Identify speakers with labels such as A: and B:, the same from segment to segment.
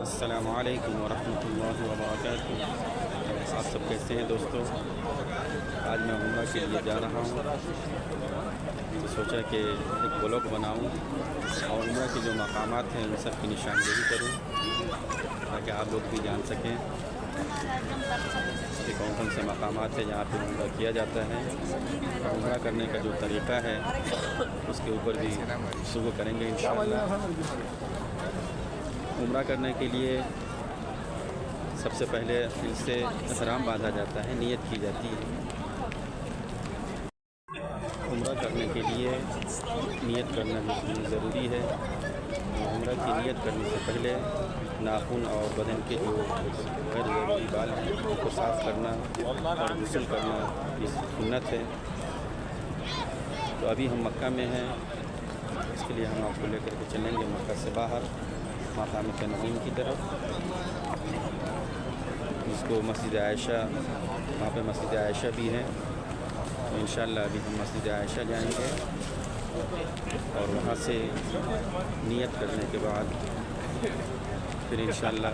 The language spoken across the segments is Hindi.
A: अस्सलामुअलैकुम वरहमतुल्लाहि वबरकातुहू। आप सब कैसे हैं दोस्तों? आज मैं उम्रा के लिए जा रहा हूँ, तो सोचा कि एक ब्लॉग बनाऊँ और उम्रा के जो मकामात हैं उन सब की निशानदेही करूँ, ताकि आप लोग भी जान सकें कि कौन कौन से मकामात हैं जहाँ पे उम्रा किया जाता है। और उम्रा करने का जो तरीक़ा है उसके ऊपर भी शुरू करेंगे इंशाअल्लाह। उम्रा करने के लिए सबसे पहले दिल से एहराम बांधा जाता है, नियत की जाती है। उम्रा करने के लिए नियत करना भी ज़रूरी है। उम्रा की नियत करने से पहले नाखून और बदन के जो गैर ज़रूरी बाल हैं उनको साफ़ करना और गुस्ल करना ये सुन्नत है। तो अभी हम मक्का में हैं, इसके लिए हम आपको लेकर के चलेंगे मक्का से बाहर मकाम तनईम की तरफ, जिसको मस्जिद आयशा, वहाँ पे मस्जिद आयशा भी है। तो इंशाअल्लाह अभी हम मस्जिद आयशा जाएंगे और वहाँ से नियत करने के बाद फिर इंशाअल्लाह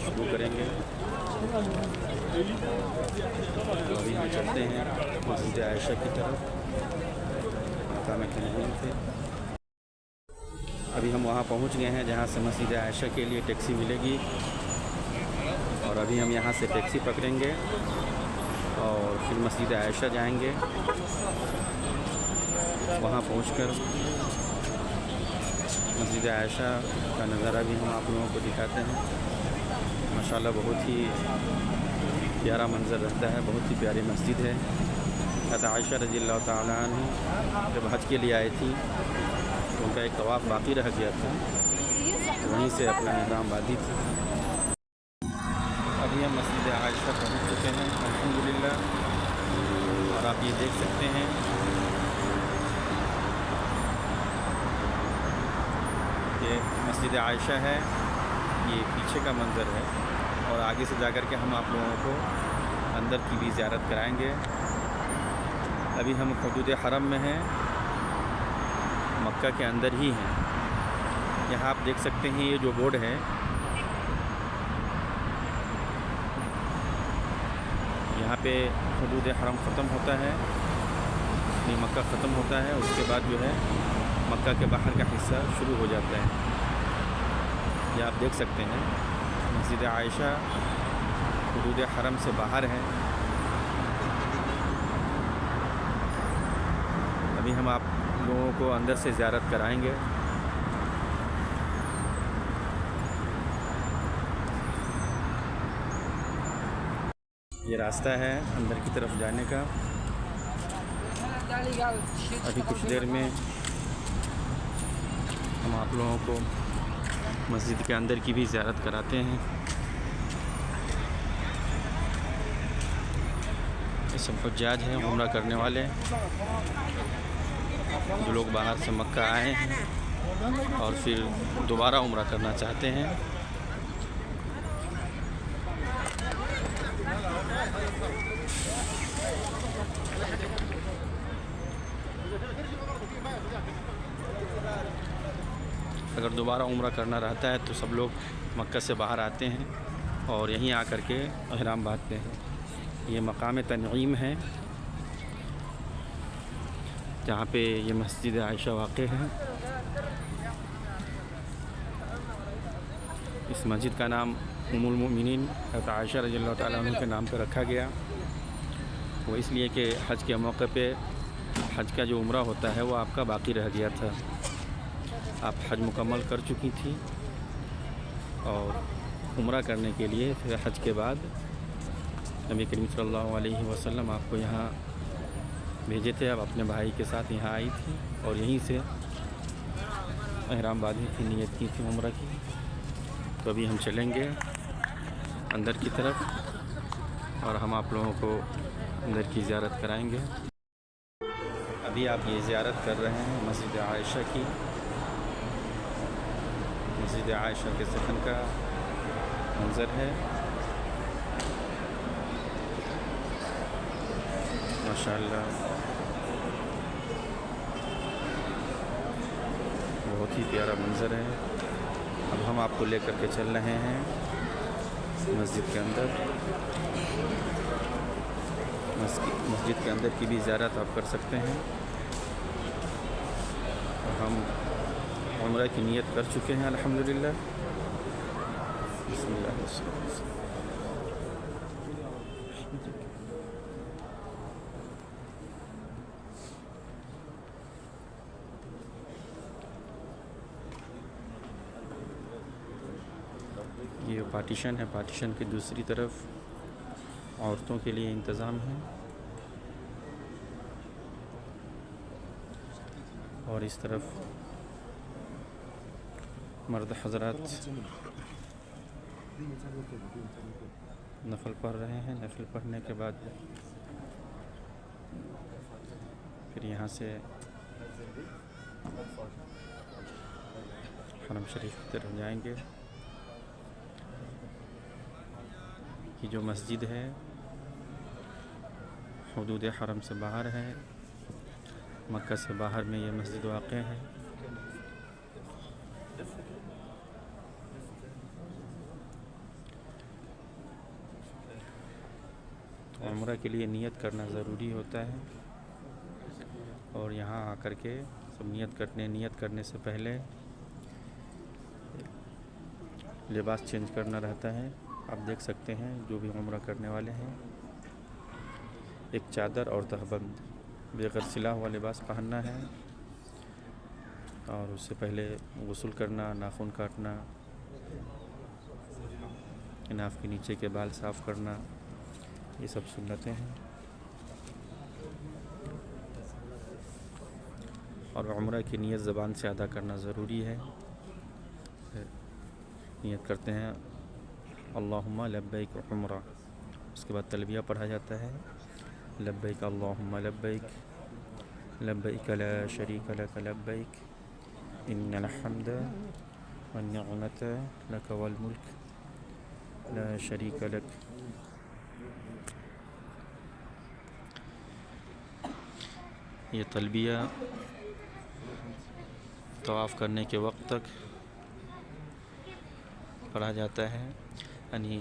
A: शुरू करेंगे। तो अभी हम चलते हैं मस्जिद आयशा की तरफ मकाम तनईम से। अभी हम वहाँ पहुँच गए हैं जहाँ से मस्जिद आयशा के लिए टैक्सी मिलेगी, और अभी हम यहाँ से टैक्सी पकड़ेंगे और फिर मस्जिद आयशा जाएंगे। वहाँ पहुँचकर मस्जिद आयशा का नज़ारा भी हम आप लोगों को दिखाते हैं। माशाल्लाह बहुत ही प्यारा मंज़र रहता है, बहुत ही प्यारी मस्जिद है। हज़रत आयशा रज़ियल्लाहु तआला अन्हा जब हज के लिए आई थी तो उनका एक तवाफ़ बाकी रह गया था, तो वहीं से अपना एहराम बांधी थी। अभी हम मस्जिद आयशा पहुँच चुके हैं अल्हम्दुलिल्लाह, और आप ये देख सकते हैं कि मस्जिद आयशा है, ये पीछे का मंज़र है। और आगे से जा कर के हम आप लोगों को अंदर की भी ज़ियारत कराएंगे। अभी हम हुदूद हरम में हैं, मक्का के अंदर ही हैं। यहाँ आप देख सकते हैं ये जो बोर्ड है, यहाँ पे हुदूद हरम ख़त्म होता है, ये मक्का ख़त्म होता है, उसके बाद जो है मक्का के बाहर का हिस्सा शुरू हो जाता है। ये आप देख सकते हैं मस्जिद आयशा हुदूद हरम से बाहर है। अभी हम आप लोगों को अंदर से ज़ियारत कराएंगे। ये रास्ता है अंदर की तरफ जाने का। अभी कुछ देर में हम आप लोगों को मस्जिद के अंदर की भी ज़ियारत कराते हैं। ये सब हुज्जाज हैं, उम्रा करने वाले, जो लोग बाहर से मक्का आए हैं और फिर दोबारा उम्रा करना चाहते हैं। अगर दोबारा उम्रा करना रहता है तो सब लोग मक्का से बाहर आते हैं और यहीं आकर के एहराम बांधते हैं। ये मकाम तनईम है जहाँ पे ये मस्जिद आयशा वाक़ है। इस मस्जिद का नाम उम्मुल मोमिनीन हज़रत आयशा रज़ियल्लाहु तआला अन्हा के नाम पर रखा गया। वो इसलिए कि हज के मौके पे हज का जो उम्रा होता है वो आपका बाकी रह गया था। आप हज मुकम्मल कर चुकी थी और उम्रा करने के लिए फिर हज के बाद नबी करीम सल्लल्लाहु अलैहि वसल्लम आपको यहाँ भेजे थे। अब अपने भाई के साथ यहाँ आई थी और यहीं से एहराम बांधी थी, नियत की थी उम्रा की। तो अभी हम चलेंगे अंदर की तरफ और हम आप लोगों को अंदर की ज़ियारत कराएंगे। अभी आप ये ज़ियारत कर रहे हैं मस्जिद आयशा की। मस्जिद आयशा के सखन का मंज़र है। माशाअल्लाह बहुत ही प्यारा मंज़र है। अब हम हम आपको लेकर के चल रहे हैं मस्जिद के अंदर। मस्जिद के अंदर की भी ज़ियारत आप कर सकते हैं। हम उम्रा की नियत कर चुके हैं अल्हम्दुलिल्लाह। बिस्मिल्लाह। ये पार्टीशन है, पार्टीशन की दूसरी तरफ औरतों के लिए इंतज़ाम है और इस तरफ मर्द हज़रात नफल पढ़ रहे हैं। नफल पढ़ने के बाद फिर यहाँ से हरम शरीफ की तरफ जाएंगे। ये जो मस्जिद है हुदूद हरम से बाहर है, मक्का से बाहर में ये मस्जिद वाक़ है। तो उम्रा के लिए नियत करना ज़रूरी होता है और यहाँ आकर के सब नियत करने से पहले लिबास चेंज करना रहता है। आप देख सकते हैं जो भी उम्रा करने वाले हैं एक चादर और तहबंद बेग़ैर सिला हुआ लिबास पहनना है और उससे पहले गुस्ल करना, नाखून काटना, नाफ के नीचे के बाल साफ़ करना, ये सब सुन्नतें हैं। और उम्रा की नियत ज़बान से अदा करना ज़रूरी है। नियत करते हैं अल्लाहुम्मा लब्बैक उम्रा, उसके बाद तलबिया पढ़ा जाता है लब्बैक अल्लाहुम्मा लब्बैक लब्बैक ला शरीक लक लब्बैक इन्नल हम्द वन निअमत लक वल मुल्क ला शरीक लक। ये तलबिया तवाफ़ करने के वक्त तक पढ़ा जाता है, यानी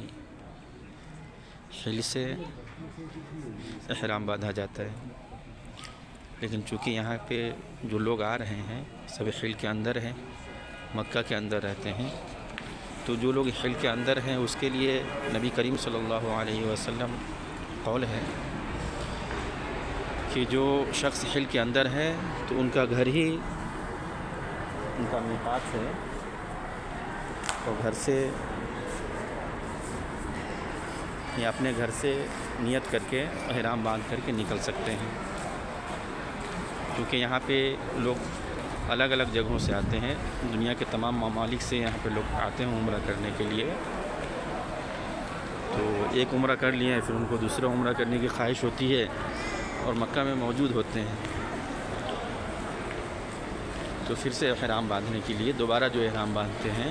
A: हिल से एहराम बांधा जाता है। लेकिन चूँकि यहाँ पे जो लोग आ रहे हैं सब हिल के अंदर हैं, मक्का के अंदर रहते हैं, तो जो लोग हिल के अंदर हैं उसके लिए नबी करीम सल्लल्लाहु अलैहि वसल्लम कौल है कि जो शख्स हिल के अंदर है तो उनका घर ही उनका मीक़ात है और घर से या अपने घर से नियत करके एहराम बांध करके निकल सकते हैं। क्योंकि यहाँ पे लोग अलग अलग जगहों से आते हैं, दुनिया के तमाम ममालिक से यहाँ पे लोग आते हैं उम्रा करने के लिए। तो एक उम्रा कर लिए फिर उनको दूसरा उम्रा करने की ख्वाहिश होती है और मक्का में मौजूद होते हैं, तो फिर से एहराम बांधने के लिए दोबारा जो एहराम बांधते हैं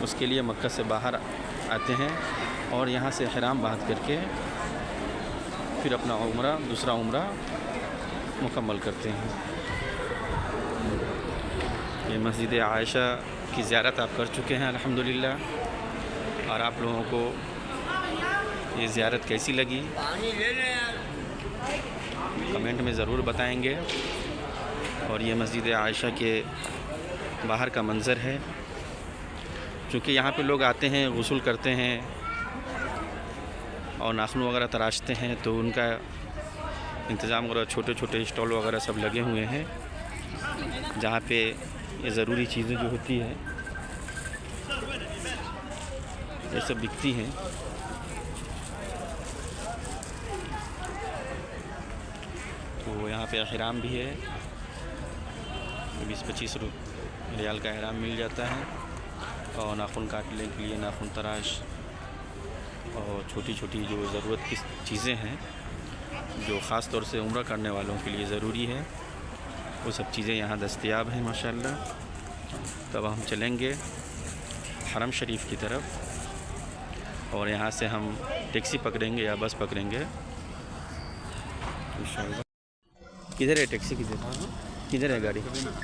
A: उसके लिए मक्का से बाहर आते हैं और यहाँ से एहराम बांध करके फिर अपना उम्रा दूसरा उम्रा मुकम्मल करते हैं। ये मस्जिद आयशा की ज़ियारत आप कर चुके हैं अल्हम्दुलिल्लाह। और आप लोगों को ये ज़ियारत कैसी लगी कमेंट में ज़रूर बताएंगे। और ये मस्जिद आयशा के बाहर का मंज़र है। क्योंकि यहाँ पे लोग आते हैं, गुस्ल करते हैं और नाखून वगैरह तराशते हैं, तो उनका इंतज़ाम वगैरह छोटे छोटे स्टॉल वगैरह सब लगे हुए हैं जहाँ पे ये ज़रूरी चीज़ें जो होती हैं ये सब बिकती हैं। तो यहाँ पे एहराम भी है, 20-25 रियाल का एहराम मिल जाता है और नाखून काटने के लिए नाखून तराश और छोटी छोटी जो ज़रूरत की चीज़ें हैं जो ख़ास तौर से उम्रा करने वालों के लिए ज़रूरी है वो सब चीज़ें यहाँ दस्तयाब हैं माशाअल्लाह। तब हम चलेंगे हरम शरीफ की तरफ और यहाँ से हम टैक्सी पकड़ेंगे या बस पकड़ेंगे इंशाअल्लाह। किधर है टैक्सी, किधर है गाड़ी?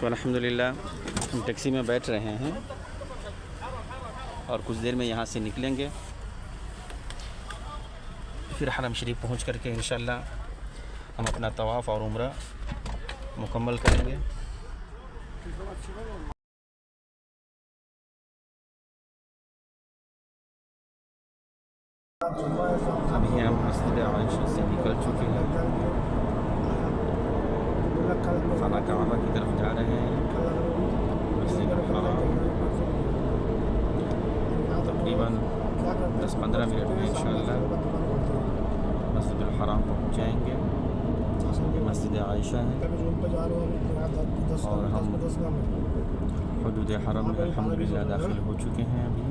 A: तो अल्हम्दुलिल्लाह हम टैक्सी में बैठ रहे हैं और कुछ देर में यहाँ से निकलेंगे, फिर हरम शरीफ पहुँच करके इंशाअल्लाह हम अपना तवाफ़ और उम्रा मुकम्मल करेंगे। अभी हम मस्जिद आयशा से निकल चुके हैं, खाना काबा की तरफ जा रहे हैं। मस्जिद हराम तकरीबन 10-15 मिनट में इंशाअल्लाह मस्जिद हराम पहुँच जाएंगे। मस्जिद आयशा है और हम हुदूद हरम में अल्हम्दुलिल्लाह दाखिल हो चुके हैं। अभी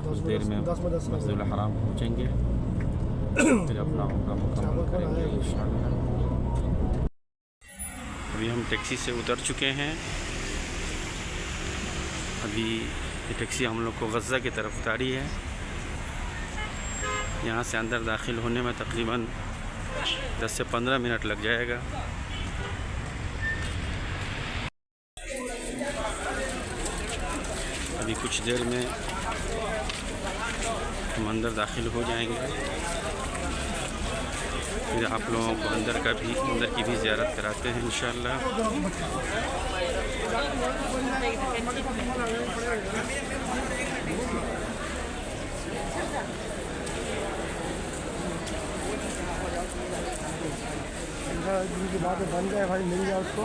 A: कुछ देर में मस्जिद हराम पहुँचेंगे, फिर अपना उम्रा मुकम्मल करेंगे इंशाअल्लाह। अभी हम टैक्सी से उतर चुके हैं। अभी ये टैक्सी हम लोग को गज़ा की तरफ उतारी है। यहाँ से अंदर दाखिल होने में तकरीबन 10 से 15 मिनट लग जाएगा। अभी कुछ देर में हम अंदर दाखिल हो जाएंगे, फिर आप लोगों को अंदर की भी ज़ियारत कराते हैं इंशाअल्लाह।
B: जिनकी बातें बन जाए भाई मिल जाए उसको।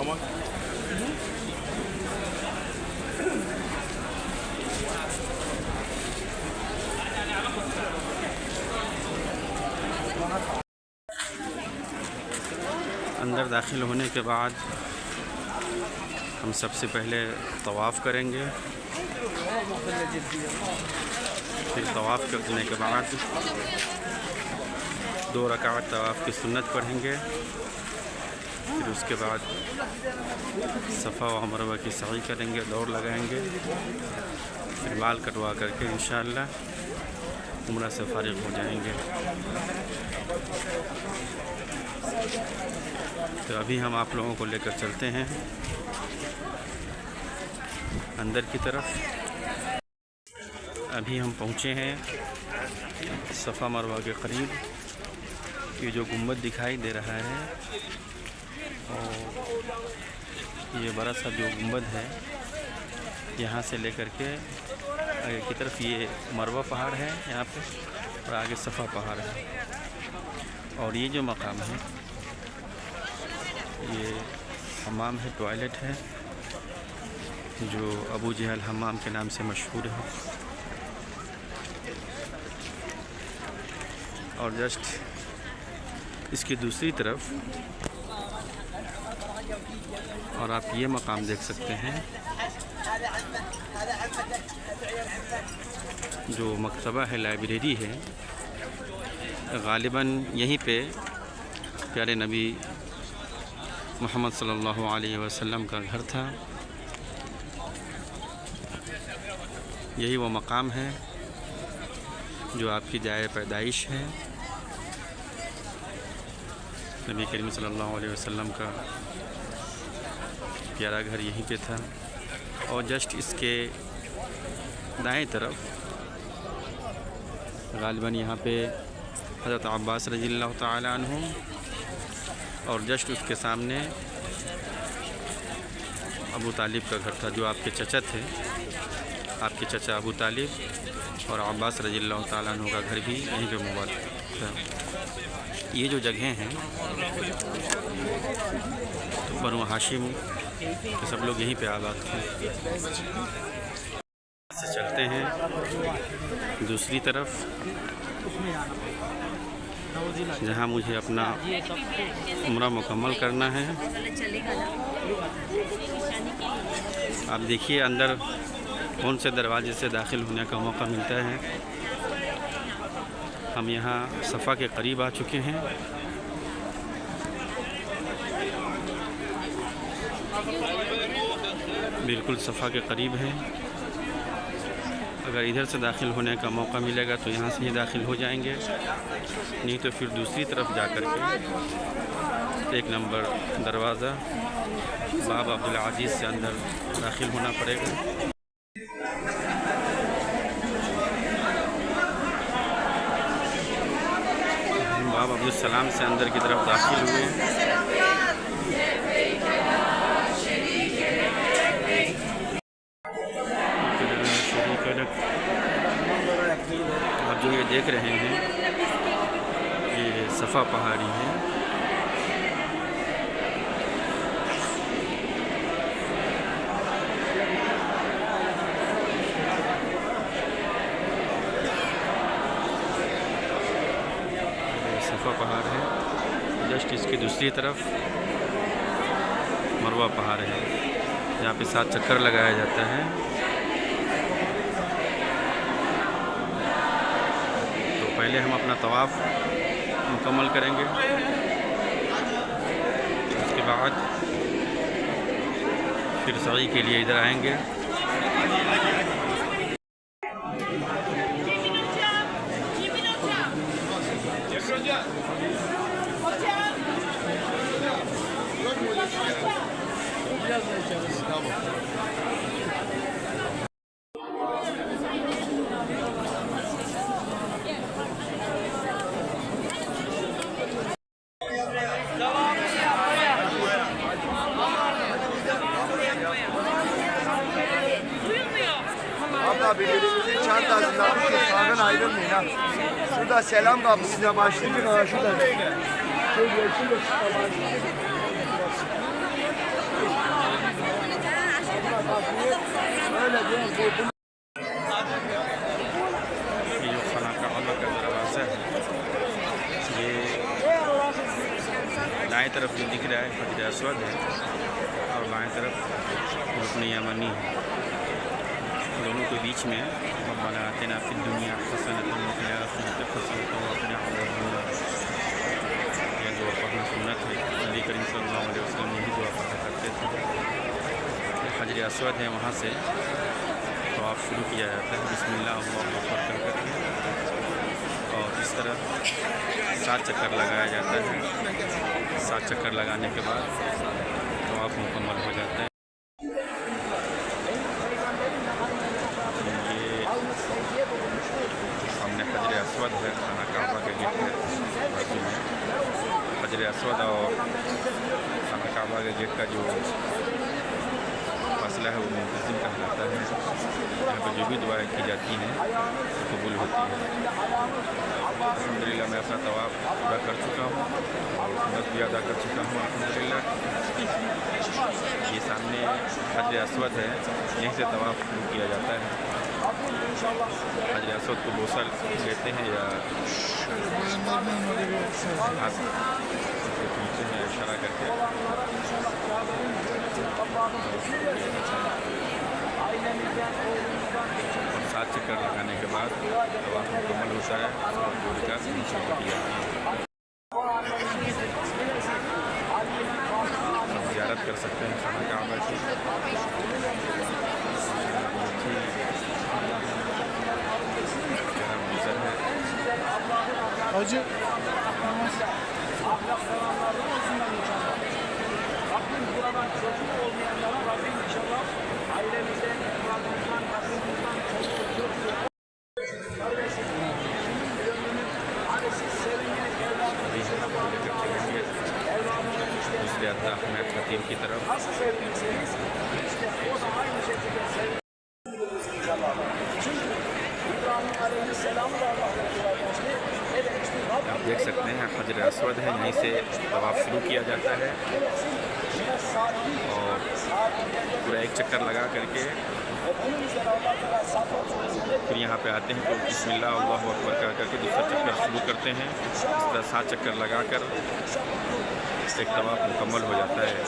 A: अंदर दाखिल होने के बाद हम सबसे पहले तवाफ़ करेंगे, फिर तवाफ़ करने के बाद 2 रकात तवाफ़ की सुन्नत पढ़ेंगे, फिर उसके बाद सफ़ा व मरवा की सई करेंगे, दौड़ लगाएंगे, फिर बाल कटवा करके इंशाअल्लाह उम्रा से फ़ारिग़ हो जाएंगे। तो अभी हम आप लोगों को लेकर चलते हैं अंदर की तरफ। अभी हम पहुँचे हैं सफ़ा मरवा के क़रीब। ये जो गुम्बद दिखाई दे रहा है और ये बड़ा सा जो गुम्बद है, यहाँ से लेकर के आगे की तरफ ये मरवा पहाड़ है यहाँ पे, और आगे सफ़ा पहाड़ है। और ये जो मकाम है ये हमाम है, टॉयलेट है, जो अबू जहल हमाम के नाम से मशहूर है। और जस्ट इसकी दूसरी तरफ और आप ये मकाम देख सकते हैं जो मकतबा है, लाइब्रेरी है। ग़ालिबन यहीं पे प्यारे नबी मोहम्मद सल्लल्लाहु अलैहि वसल्लम का घर था। यही वो मकाम है जो आपकी जाए पैदाइश है। नबी करीम सल्लल्लाहु अलैहि वसल्लम का प्यारा घर यहीं पे था। और जस्ट इसके दाएं तरफ ग़ालिबन यहाँ पे हज़रत अब्बास रज़ियल्लाहु ताला अन्हु, और जस्ट उसके सामने अबू तालिब का घर था, जो आपके चचा थे। आपके चचा अबू तालिब और अब्बास रज़ियल्लाहु ताला अन्हु का घर भी यहीं पे मुबारक था। ये जो जगह हैं तो बनु हाशिम के सब लोग यहीं पे आबाद थे। से चलते हैं दूसरी तरफ, जहाँ मुझे अपना उम्रा मुकम्मल करना है। आप देखिए अंदर कौन से दरवाजे से दाखिल होने का मौका मिलता है। हम यहाँ सफ़ा के करीब आ चुके हैं। बिल्कुल सफ़ा के करीब हैं। अगर इधर से दाखिल होने का मौका मिलेगा तो यहाँ से ही दाखिल हो जाएंगे, नहीं तो फिर दूसरी तरफ जा कर के 1 नंबर दरवाज़ा बाब अब्दुल अजीज़ से अंदर दाखिल होना पड़ेगा। बाब अब्दुल सलाम से अंदर की तरफ दाखिल हुए। आप जो ये देख रहे हैं ये सफ़ा पहाड़ी है। सफ़ा पहाड़ है, जस्ट इसकी दूसरी तरफ मरवा पहाड़ है, यहाँ पे 7 चक्कर लगाया जाता है। पहले हम अपना तवाफ़ मुकम्मल करेंगे, उसके बाद फिर सई के लिए इधर आएंगे।
B: Birbirimizin çantasından sağdan ayrılmayın ha. Şurada selam kapısına başlayacak ama şurada. Şöyle öyle değil.
A: ये जो खाना काबा का दरवाज़ा है, ये दाएं तरफ जो दिख रहा है हजर अस्वद है और बाएं तरफ रुकन यमनी है। दोनों के बीच में रब्बना आतिना फिद दुनिया हसनतन व फिल आखिरति हसनतन व क़िना अज़ाबन्नार, ये दुआ पढ़ना सुन्नत है। नबी करीम सल्लल्लाहु अलैहि वसल्लम यही दुआ पढ़ा करते थे। हजर अस्वद है, वहाँ से तवाफ़ शुरू किया जाता है बिस्मिल्लाह अल्लाहु अकबर कर करके, और इस तरह 7 चक्कर लगाया जाता है। 7 चक्कर लगाने के बाद तवाफ़ मुकम्मल हो जाता है। ये सामने हजर अस्वद है, खाना काबा के गेट है बाजू में। हजर अस्वद और खाना काबा के गेट का जो फासला है वो मुंतज़िम कहलाता है। यहाँ पर जो भी दुआएं की जाती हैं कबूल होती है। अल्हम्दुलिल्लाह मैं अपना तवाफ़ पूरा कर चुका हूँ और सुन्नत भी अदा कर चुका हूँ अल्हम्दुलिल्लाह। ये सामने हजर अस्वद है, यहीं से तवाफ़ शुरू किया जाता है। हजर अस्वद को बोसल लेते हैं या हाथ खींचते हैं इशारा करके। और 7 चक्कर लगाने के बाद तवाफ़ मुकम्मल होता है और पूरी का नीचे की जाती है। ज़ियारत कर सकते हैं खाना काबा की।
B: Hacı. Rabbim buradan çocuk olmayanlara Rabbim inşallah ailemizden, evladımızdan, kadınımızdan, çocuk
A: दूसरे अहमद खतीब की तरफ आप देख सकते हैं हजर अस्वद है, यहीं से तवाफ़ शुरू किया जाता है और पूरा 1 चक्कर लगा करके फिर यहाँ पे आते हैं तो बिस्मिल्लाह अल्लाहु अकबर कर करके दूसरा चक्कर शुरू करते हैं। इस तरह 7 चक्कर लगा कर एक तवाफ़ मुकम्मल हो जाता है।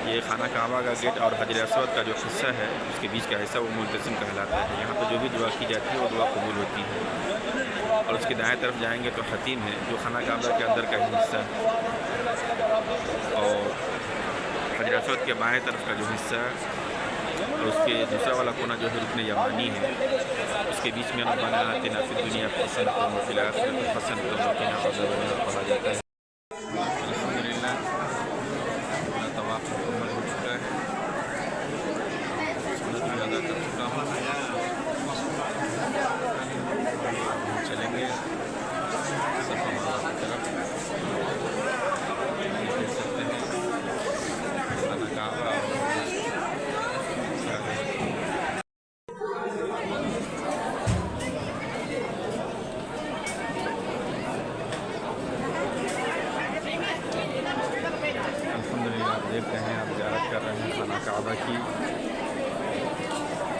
A: ये खाना काबा का गेट और हजर अस्वद का जो हिस्सा है उसके बीच का हिस्सा वो मुल्तज़िम कहलाता है। यहाँ पर जो भी दुआ की जाती है वो दुआ कबूल होती है। और उसके दाएं तरफ जाएंगे तो खतीम है जो खाना काबा के अंदर का हिस्सा है, और हजर असवद के बाएं तरफ का जो हिस्सा है और उसके दूसरा वाला कोना जो है रुकन यमानी है, उसके बीच में रब्बना आतिना फिद दुनिया हसनतम व फिल आखिरति हसनतम व क़िना अज़ाबन्नार पढ़ा जाता है। अल्हम्दुलिल्लाह अपना तवाफ़ मुकम्मल हो चुका है, सुन्नत भी अदा कर चुका हूँ। चलेंगे सफ़ा मरवा की तरफ। देख सकते हैं खाना काबा देख रहे हैं, आप ज़ियारत कर रहे हैं खाना काबा की।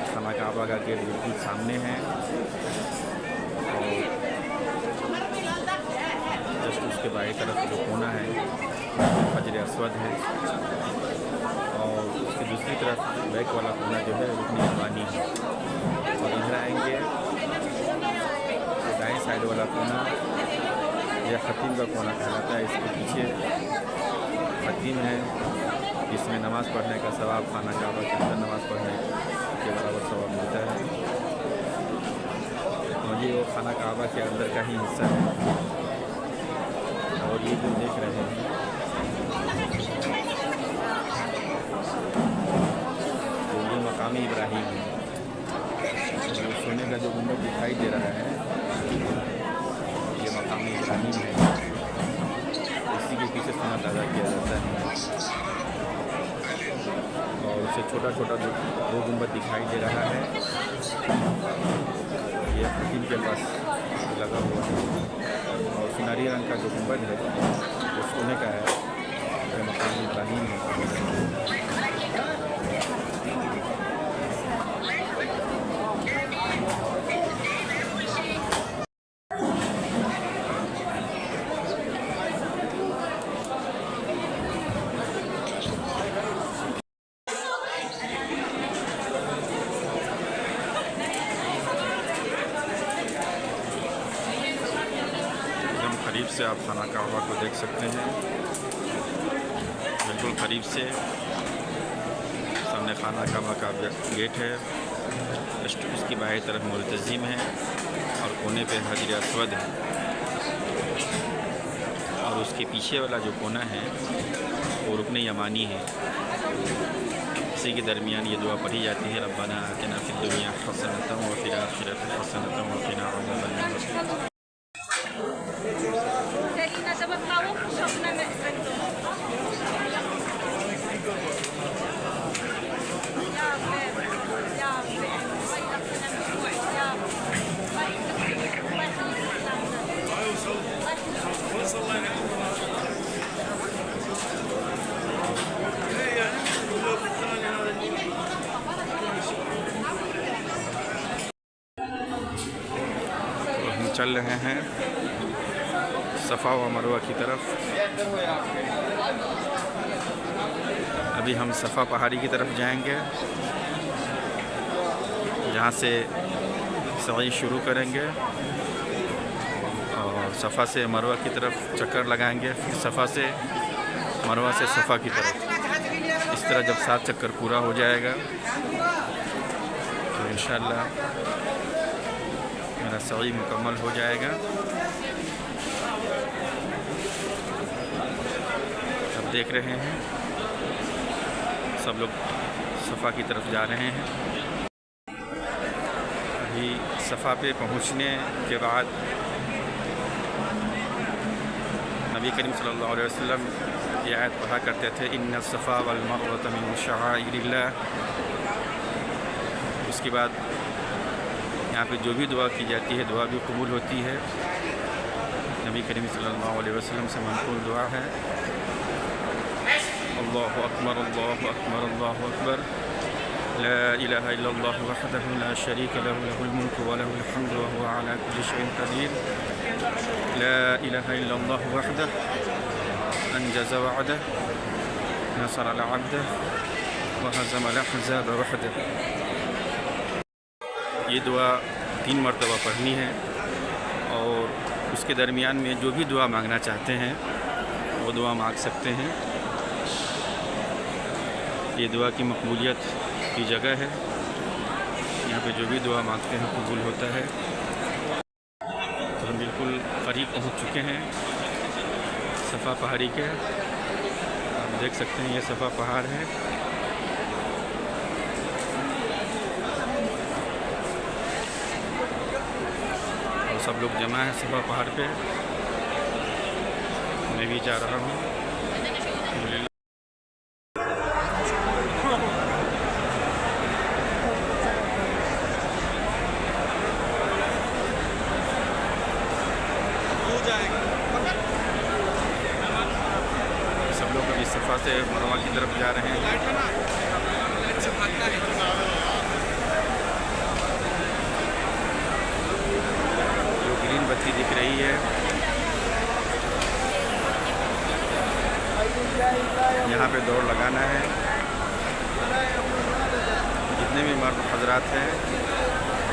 A: खाना काबा का गेट बिल्कुल सामने है और जस्ट उसके बाएं तरफ जो कोना है हजर असवद है और उसकी दूसरी तरफ बैक वाला कोना जो है रुकन यमानी है। और इधर आएंगे तो दाएँ साइड वाला कोना यह खतीम का कोना कहलाता है। इसके पीछे खतीम है जिसमें नमाज़ पढ़ने का सवाब खाना काबा के अंदर नमाज़ पढ़ने के बराबर सवाब मिलता है। और ये वो खाना काबा के अंदर का ही हिस्सा है। और ये जो देख रहे हैं तो ये मकाम इब्राहिम है। जो सोने का जो गुंबद दिखाई दे रहा है ये मकाम इब्राहिम है। इसी के पीछे सुन्नत अदा किया जाता है। और उससे छोटा छोटा जो दो गुंबद दिखाई दे रहा है ये खतीम के पास लगा हुआ है। और सुनहरी रंग का जो गुंबद है वो सोने का है, ये मकाम इब्राहिम है। करीब से आप खाना काबा को देख सकते हैं, बिल्कुल करीब से। सामने खाना काबा का गेट है, जस्ट उसकी बाएं तरफ मुल्तज़िम है और कोने पे हजर असवद है। और उसके पीछे वाला जो कोना है वो रुकन यमानी है। इसी के दरमियान ये दुआ पढ़ी जाती है, रब्बना आतिना फिद दुनिया हसनतम व फिल आखिरति हसनतम व क़िना अज़ाबन्नार। चल रहे हैं सफ़ा व मरवा की तरफ। अभी हम सफ़ा पहाड़ी की तरफ जाएंगे, जहाँ से सवाई शुरू करेंगे और सफ़ा से मरवा की तरफ चक्कर लगाएंगे, फिर सफ़ा से मरवा से सफ़ा की तरफ। इस तरह जब 7 चक्कर पूरा हो जाएगा तो इंशाअल्लाह मेरा सवाई मुकम्मल हो जाएगा। अब देख रहे हैं सब लोग सफ़ा की तरफ जा रहे हैं। अभी सफ़ा पे पहुंचने के बाद नबी करीम सल्लल्लाहु अलैहि वसल्लम ये आयत पढ़ा करते थे, इन्ना सफ़ा वल मरवा मिन शआइरिल्लाह। उसके बाद यहाँ पे जो भी दुआ की जाती है दुआ भी कबूल होती है। नबी करीम सल्लल्लाहु अलैहि वसल्लम से मनक़ूल दुआ है, अल्लाहु अकबर अल्लाहु अकबर अल्लाहु अकबर, ला इलाहा इल्लल्लाह वहदहु ला शरीका लहु लहुल मुल्कु व लहुल हम्दु व हुवा अला कुल्लि शैइन क़दीर, ला इलाहा इल्लल्लाह वहदहु अंजज़ वअदहु नसर अब्दहु व हज़म अल-अहज़ाब वहदहु। ये दुआ 3 मरतबा पढ़नी है और उसके दरमियान में जो भी दुआ मांगना चाहते हैं वो दुआ मांग सकते हैं। ये दुआ की मकबूलियत की जगह है। यहाँ पे जो भी दुआ मांगते हैं कबूल होता है। तो हम बिल्कुल करीब पहुँच चुके हैं सफ़ा पहाड़ी के। आप देख सकते हैं ये सफ़ा पहाड़ है। और सब लोग जमा है सफ़ा पहाड़ पे। मैं भी जा रहा हूँ। सब लोग अभी सफ़ा से मरवा की तरफ जा रहे हैं। जो ग्रीन बत्ती दिख रही है, यहाँ पे दौड़ लगाना है। जितने भी मर्द हजरात हैं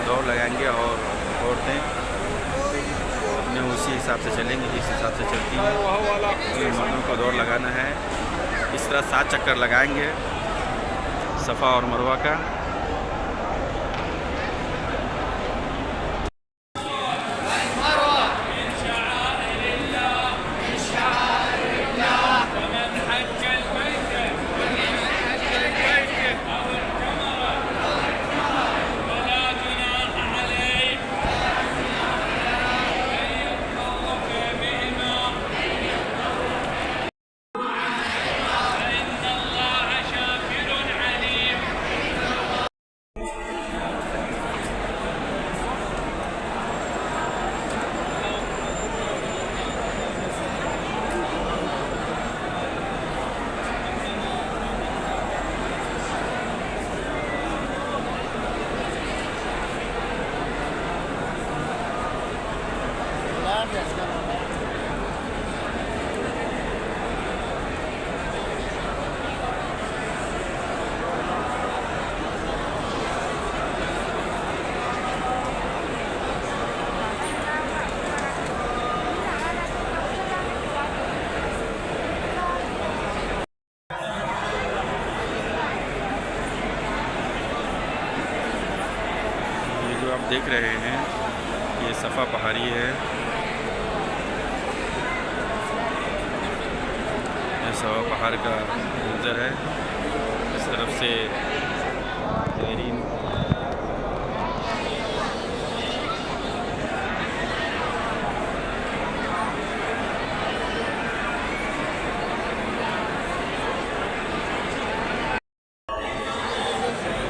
A: दौड़ लगाएंगे और औरतें अपने उसी हिसाब से चलेंगे जिस हिसाब से चलती हैं। मर्दों को दौड़ लगाना है। इस तरह 7 चक्कर लगाएंगे सफ़ा और मरवा का। आप देख रहे हैं ये सफ़ा पहाड़ी है। ये सफ़ा पहाड़ का मंजर है। इस तरफ से ज़ेरीन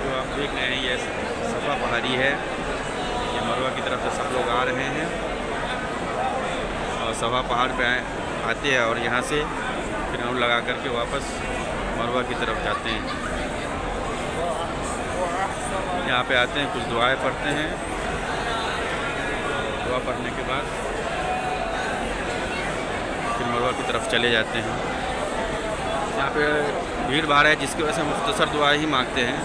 A: जो आप देख रहे हैं ये सफ़ा पहाड़ी है। मरवा की तरफ से सब लोग आ रहे हैं और सफ़ा पहाड़ पे आते हैं और यहाँ से फिर राउंड लगा करके वापस मरवा की तरफ जाते हैं। यहाँ पे आते हैं, कुछ दुआएं पढ़ते हैं। दुआ पढ़ने के बाद फिर मरवा की तरफ चले जाते हैं। यहाँ पे भीड़ भाड़ है जिसकी वजह से मुख्तसर दुआ ही मांगते हैं।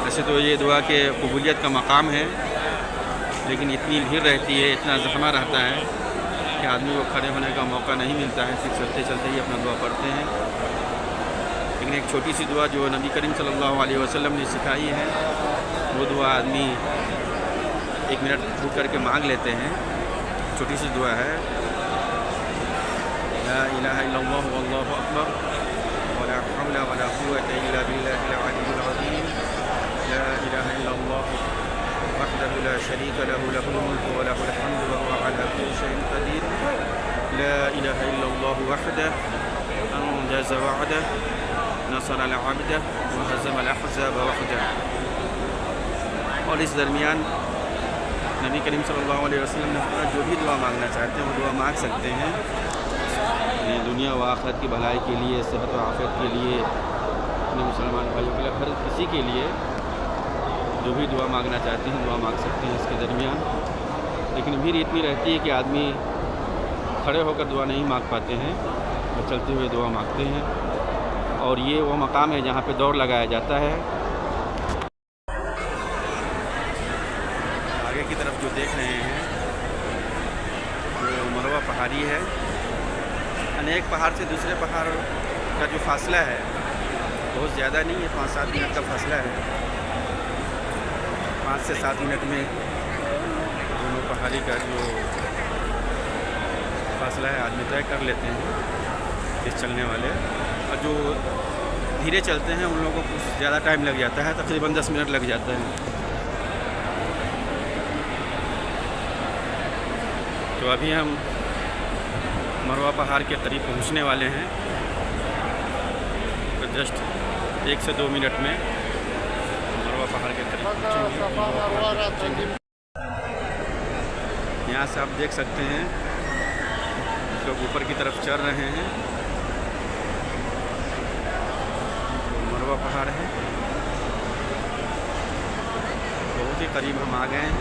A: वैसे तो ये दुआ के कबूलियत का मकाम है, लेकिन इतनी भीड़ रहती है, इतना ज़हमा रहता है कि आदमी को खड़े होने का मौका नहीं मिलता है। सिर्फ चलते चलते ही अपना दुआ पढ़ते हैं। लेकिन एक छोटी सी दुआ जो नबी करीम सल्लल्लाहु अलैहि वसल्लम ने सिखाई है, वो दुआ आदमी 1 मिनट रुक करके मांग लेते हैं। छोटी सी दुआ है, ला इलाहा इल्लल्लाह वल्लाहु अकबर वला हौला वला कुव्वता इल्ला बिल्लाहिल अलिय्यिल अज़ीम ला इलाहा इल्लल्लाह वहदहु ला शरीका लहु लहुल मुल्कु व लहुल हम्दु व हुवा अला कुल्लि शैइन क़दीर ला इलाहा इल्लल्लाहु वहदहु अंजज़ वअदहु नसर अल-अब्द व हज़म अल-अहज़ाब वहदहु। और इस दरमियान नबी करीम सल्लल्लाहु अलैहि वसल्लम ने अपना जो भी दुआ मांगना चाहते हैं वो दुआ मांग सकते हैं। दुनिया व आखिरत की भलाई के लिए, सेहत व आफियत के लिए, अपने मुसलमान भाइयों के लिए, हर किसी के लिए जो भी दुआ मांगना चाहते हैं दुआ मांग सकते हैं इसके दरमियान। लेकिन भीड़ इतनी रहती है कि आदमी खड़े होकर दुआ नहीं मांग पाते हैं, वो चलते हुए दुआ मांगते हैं। और ये वो मकाम है जहाँ पे दौड़ लगाया जाता है। आगे की तरफ जो देख रहे हैं वो मरवा पहाड़ी है। अनेक पहाड़ से दूसरे पहाड़ का जो फासला है बहुत ज़्यादा नहीं है, 5-7 मिनट का फासला है। 5 से 7 मिनट में दोनों पहाड़ी का जो फासला है आदमी तय कर लेते हैं तेज़ चलने वाले, और जो धीरे चलते हैं उन लोगों को कुछ ज़्यादा टाइम लग जाता है, तकरीबन 10 मिनट लग जाता है। तो अभी हम मरवा पहाड़ के करीब पहुंचने वाले हैं, तो जस्ट 1 से 2 मिनट में मरवा पहाड़ के करीब पहुंचेंगे। यहाँ से आप देख सकते हैं लोग ऊपर की तरफ चढ़ रहे हैं। मरवा पहाड़ है, बहुत ही करीब हम आ गए हैं।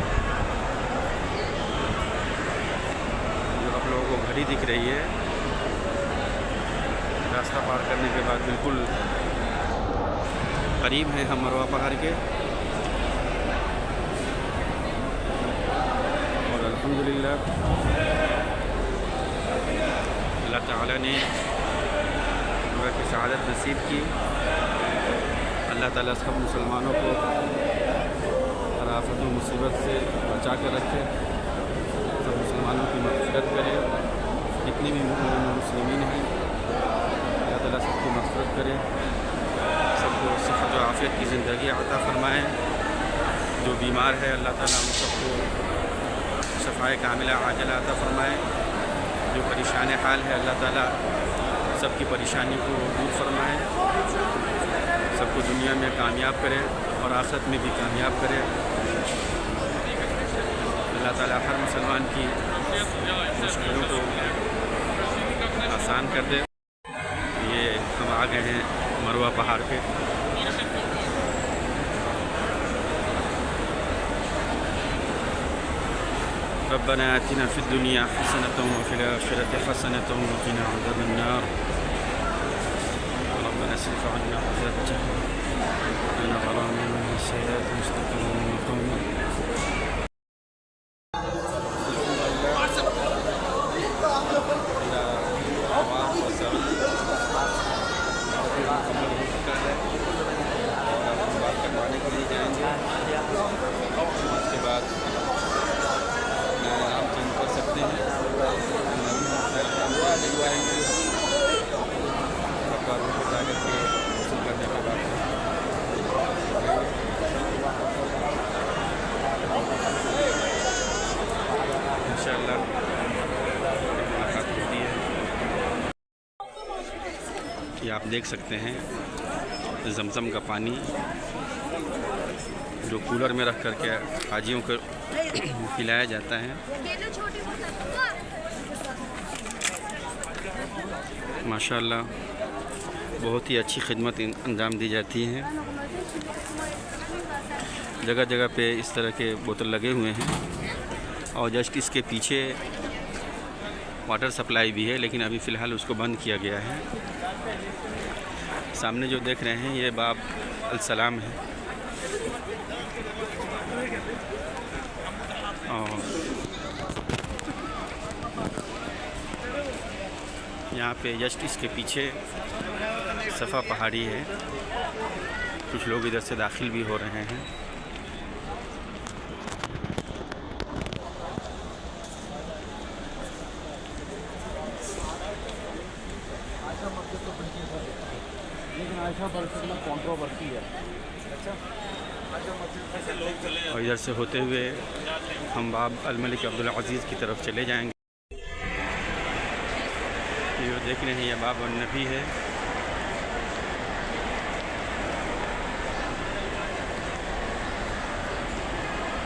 A: जो आप लोगों को घड़ी दिख रही है, रास्ता पार करने के बाद बिल्कुल करीब हैं हम मरवा पहाड़ के। और अल्हम्दुलिल्लाह अल्लाह ताला ने की शहादत नसीब की। अल्लाह ताला सब मुसलमानों को हर आफत व मुसीबत से बचा कर रखे, सब मुसलमानों की मग़फ़िरत करे। जितने भी मुस्लिमीन हैं अल्लाह ताला सबको मग़फ़िरत करे, सबको सेहत व आफ़ियत की ज़िंदगी अता फ़रमाए। जो बीमार है अल्लाह ताला उन सबको शफ़ाए कामिला आजिला अता फ़रमाए। जो परेशान हाल है अल्लाह ताला सबकी परेशानी को दूर फरमाए, सबको दुनिया में कामयाब करे और आखिरत में भी कामयाब करे। अल्लाह ताला हर मुसलमान की मुश्किलों को आसान कर दे। ये हम आ गए हैं मरवा पहाड़ पे। रब्बना आतिना फिद दुनिया हसनतन व फिल आखिरति हसनतन व क़िना अज़ाबन्नार। रब्बना अस्रिफ अन्ना अज़ाब जहन्नम इन्न ज़ालिमीन मिनस सय्याति मुस्तक़िम मक़ाम। करवाने के लिए जाएंगे, उसके बाद आराम चेंज कर सकते हैं। जाकर के वसूल करने के बाद इंशाअल्लाह मुलाकात होती है। ये आप देख सकते हैं ज़मज़म का पानी जो कूलर में रख करके हाजियों को पिलाया जाता है। माशाअल्लाह बहुत ही अच्छी खिदमत अंजाम दी जाती है। जगह जगह पे इस तरह के बोतल लगे हुए हैं और जस्ट इसके पीछे वाटर सप्लाई भी है, लेकिन अभी फ़िलहाल उसको बंद किया गया है। सामने जो देख रहे हैं ये बाब अल सलाम है और यहाँ पे जस्ट इसके पीछे सफ़ा पहाड़ी है। कुछ लोग इधर से दाखिल भी हो रहे हैं।
B: कंट्रोवर्सी है।
A: और इधर से होते हुए हम बाब अल मलिक अब्दुल अज़ीज़ की तरफ चले जाएंगे। ये जो देख रहे हैं ये बाब नबी है।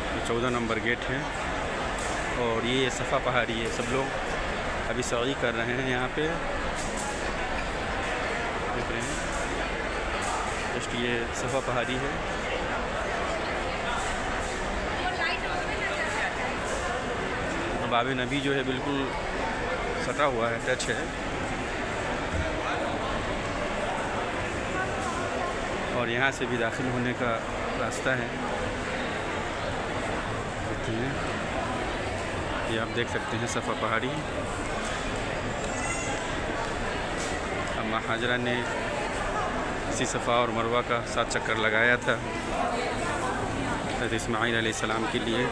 A: ये 14 नंबर गेट है और ये सफ़ा पहाड़ी है। सब लोग अभी सवारी कर रहे हैं यहाँ पे, देख रहे हैं। जस्ट ये सफ़ा पहाड़ी है। बाब नबी जो है बिल्कुल सटा हुआ है, टच है। और यहाँ से भी दाखिल होने का रास्ता है। ये आप देख सकते हैं सफ़ा पहाड़ी। अम्मा हाजरा ने इसी सफ़ा और मरवा का 7 चक्कर लगाया था हज़रत इस्माईल अलैहिस्सलाम के लिए।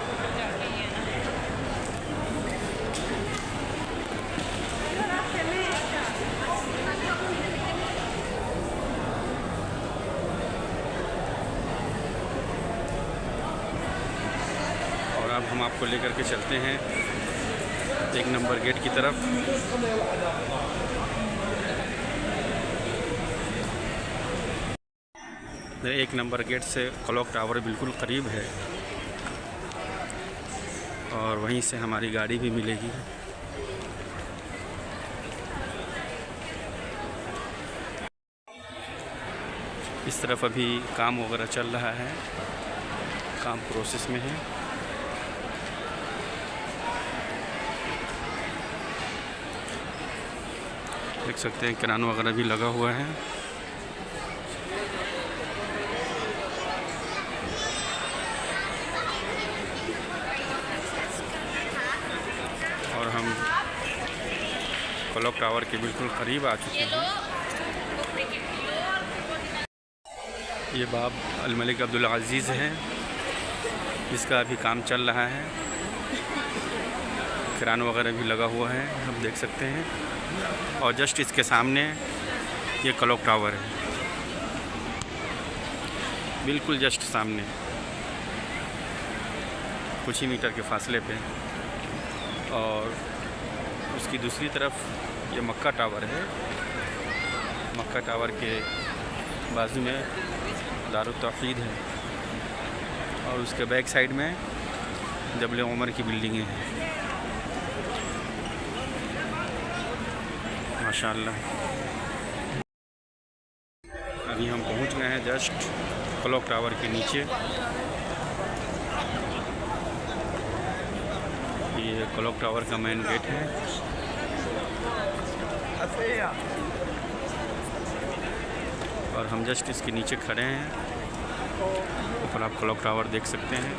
A: और अब हम आपको लेकर के चलते हैं 1 नंबर गेट की तरफ। एक नंबर गेट से क्लॉक टावर बिल्कुल करीब है और वहीं से हमारी गाड़ी भी मिलेगी। इस तरफ अभी काम वगैरह चल रहा है, काम प्रोसेस में है। देख सकते हैं किरान वगैरह भी लगा हुआ है। और हम क्लॉक टावर के बिल्कुल करीब आ चुके हैं। ये बाब अल मलिक अब्दुल अज़ीज़ हैं, जिसका अभी काम चल रहा है। किरान वगैरह भी लगा हुआ है, आप देख सकते हैं। और जस्ट इसके सामने ये क्लॉक टावर है, बिल्कुल जस्ट सामने, कुछ ही मीटर के फासले पे। और उसकी दूसरी तरफ ये मक्का टावर है। मक्का टावर के बाजू में दारुत तौहीद है और उसके बैक साइड में जबल उमर की बिल्डिंगें हैं। माशाअल्लाह। अभी हम पहुंच गए हैं जस्ट क्लॉक टावर के नीचे। ये क्लॉक टावर का मेन गेट है। और हम जस्ट इसके नीचे खड़े हैं। ऊपर आप क्लॉक टावर देख सकते हैं।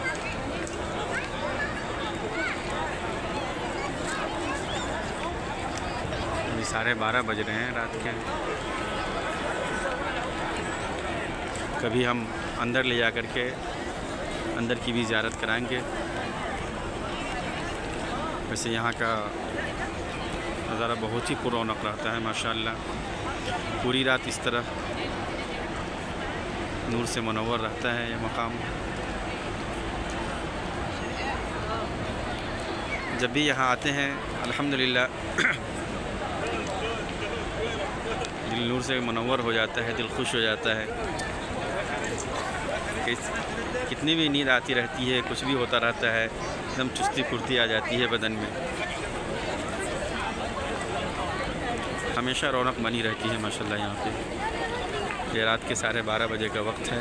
A: अभी 12:30 बज रहे हैं रात के। कभी हम अंदर ले जा कर के अंदर की भी ज़ियारत कराएंगे। वैसे यहाँ का नज़ारा बहुत ही पुरौनक रहता है माशाअल्लाह। पूरी रात इस तरह नूर से मुनव्वर रहता है यह मकाम। जब भी यहाँ आते हैं अल्हम्दुलिल्लाह दिल नूर से मुनव्वर हो जाता है, दिल खुश हो जाता है। कितनी भी नींद आती रहती है, कुछ भी होता रहता है, एकदम चुस्ती फुर्ती आ जाती है बदन में। हमेशा रौनक बनी रहती है माशाल्लाह यहाँ पे। ये रात के 12:30 बजे का वक्त है,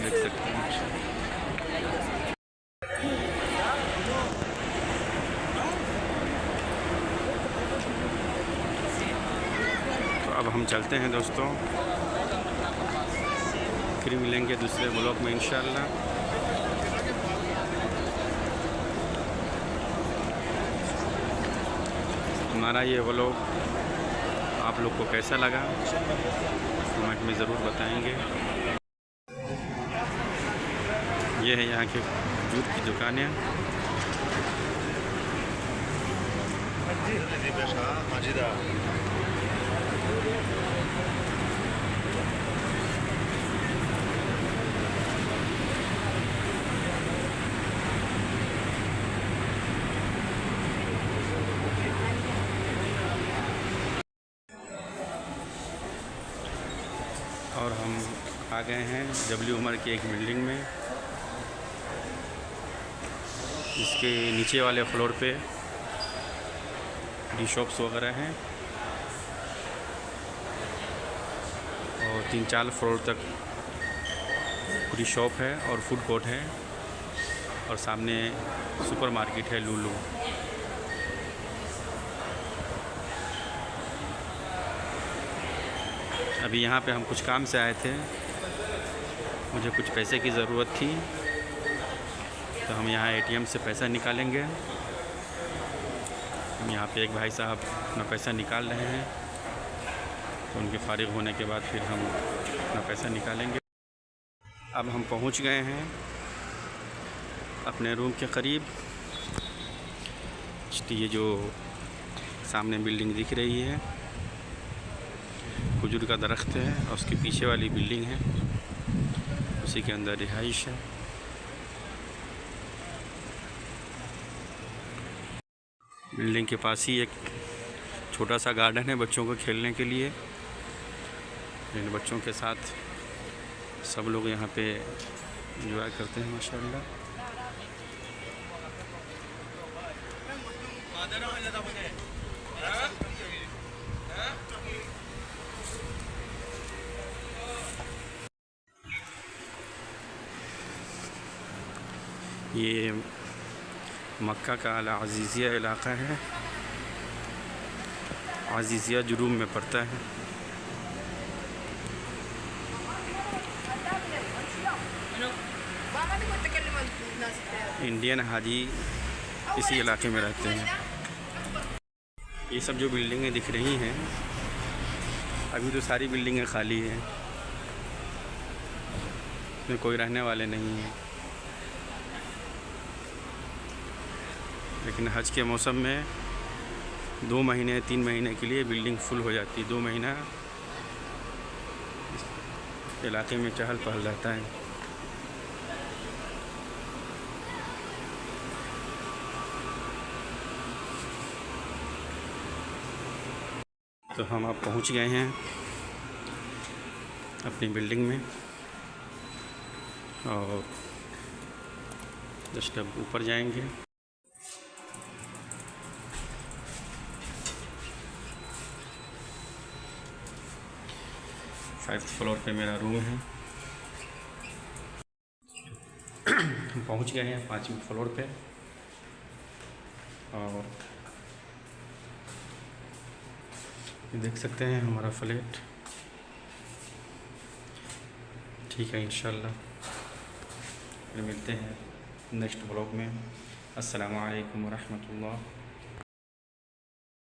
A: देख सकते हैं। तो अब हम चलते हैं दोस्तों, फिर मिलेंगे दूसरे ब्लॉग में इंशाअल्लाह। हमारा ये व्लॉग आप लोग को कैसा लगा कमेंट में ज़रूर बताएंगे। ये है यहाँ के जूत की दुकानें। और हम आ गए हैं जबल उमर की एक बिल्डिंग में। इसके नीचे वाले फ्लोर पे टी शॉप्स वगैरह हैं और 3-4 फ्लोर तक पूरी शॉप है और फूड कोर्ट है और सामने सुपर मार्केट है लुलु। अभी यहाँ पे हम कुछ काम से आए थे, मुझे कुछ पैसे की ज़रूरत थी, तो हम यहाँ एटीएम से पैसा निकालेंगे। हम यहाँ पे एक भाई साहब अपना पैसा निकाल रहे हैं। तो उनके फारिग होने के बाद फिर हम अपना पैसा निकालेंगे। अब हम पहुंच गए हैं अपने रूम के करीब। ये जो सामने बिल्डिंग दिख रही है खजूर का दरख्त है और उसके पीछे वाली बिल्डिंग है, उसी के अंदर रिहाइश है। बिल्डिंग के पास ही एक छोटा सा गार्डन है बच्चों को खेलने के लिए। इन बच्चों के साथ सब लोग यहाँ पे एंजॉय करते हैं माशाल्लाह। ये मक्का का अल अज़ीज़िया इलाक़ा है, अज़ीज़िया जुरूम में पड़ता है। इंडियन हाजी इसी इलाके में रहते हैं। ये सब जो बिल्डिंगें दिख रही हैं अभी तो सारी बिल्डिंगें खाली हैं, इसमें कोई रहने वाले नहीं हैं। लेकिन हज के मौसम में 2 महीने 3 महीने के लिए बिल्डिंग फुल हो जाती है। 2 महीना इस इलाके में चहल पहल रहता है। तो हम अब पहुंच गए हैं अपनी बिल्डिंग में और जस्ट अब ऊपर जाएंगे। 5th फ्लोर पे मेरा रूम है। हम पहुंच गए हैं 5वें फ्लोर पे और देख सकते हैं हमारा फ्लैट। ठीक है, इंशाल्लाह फिर मिलते हैं नेक्स्ट ब्लॉग में। अस्सलामु अलैकुम वरहमतुल्लाह।